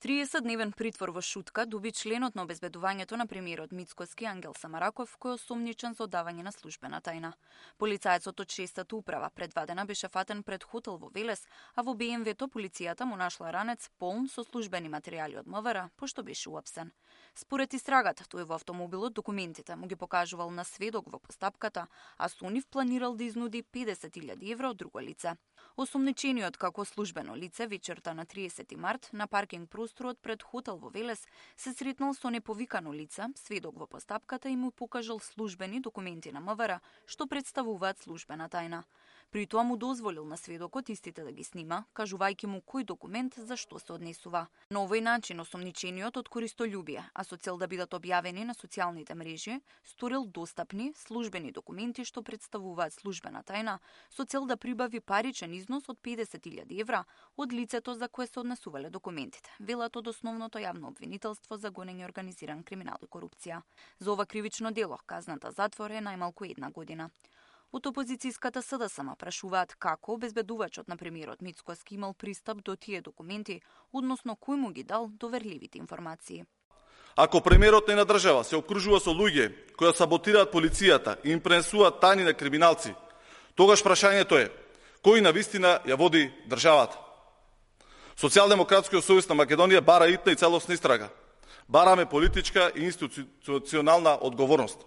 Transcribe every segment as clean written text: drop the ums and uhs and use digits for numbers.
30-дневен притвор во Шутка дуби членот на обезбедувањето на премиерот Мицкоски Ангел Самараков, кој е осомничен за одавање на службена тајна. Полицајецот од 6-та управа предвадена беше фатен пред хотел во Велес, а во БМВ-то полицијата му нашла ранец полн со службени материјали од МВР, пошто беше уапсен. Според истрагата, тој во автомобилот документите му ги покажувал на сведок во постапката, а со нив планирал да изнуди 50.000 евра од друго лице. Осомничениот како службено лице вечерта на 30 март на паркинг просторот пред хотел во Велес се сретнал со неповикано лице, сведок во постапката и му покажал службени документи на МВР што представуваат службена тајна. При тоа му дозволил на сведокот истите да ги снима, кажувајќи му кој документ за што се однесува. На овој начин осомничениот од користолюбие, а со цел да бидат објавени на социјалните мрежи, сторил достапни службени документи што представуваат службена тајна со цел да прибави паричен износ од 50.000 евра од лицето за кое се однесувале документите, велат од основното јавно обвинителство за гонење организиран криминал и корупција. За ова кривично дело казната затвор е најмалку 1 година. Од опозицијската СДСМ прашуваат како обезбедувачот на премиерот Мицкоски имал пристап до тие документи, односно кој му ги дал доверливите информации. Ако премиерот на држава се обкружува со луѓе кои саботираат полицијата и им пренесуваат тајни на криминалци, тогаш прашањето е кој навистина ја води државата. Социјалдемократскиот совест на Македонија бара итна и целосна истрага. Бараме политичка и институционална одговорност.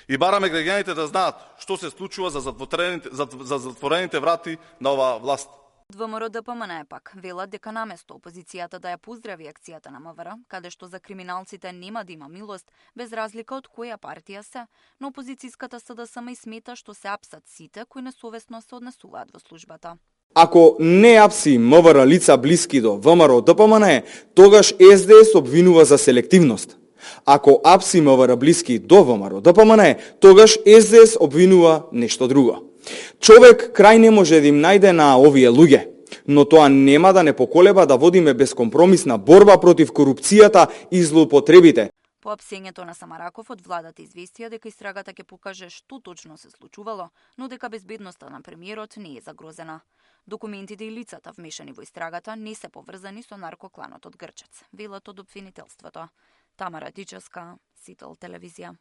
И бараме граѓаните да знаат што се случува за затворените врати на оваа власт. ВМРО ДПМН е пак велат дека наместо опозицијата да ја поздрави акцијата на МВР, каде што за криминалците нема да има милост, без разлика од која партија се, но опозицијската СДСМ и смета што се апсат сите кои несовесно се однесуваат во службата. Ако не апси МВР лица блиски до ВМРО ДПМН, тогаш СДС обвинува за селективност. Ако апси МВР блиски до ВМРО ДПМН, тогаш СДС обвинува нешто друго. Човек крај не може да им најде на овие луѓе, но тоа нема да не поколеба да водиме безкомпромисна борба против корупцијата и злоупотребите. По апсењето на Самараков од владата известија дека истрагата ќе покаже што точно се случувало, но дека безбедноста на премиерот не е загрозена. Документите и лицата вмешани во истрагата не се поврзани со наркокланот од Грчец, велат од обвинителството. Тамара Дичевска, Сител телевизија.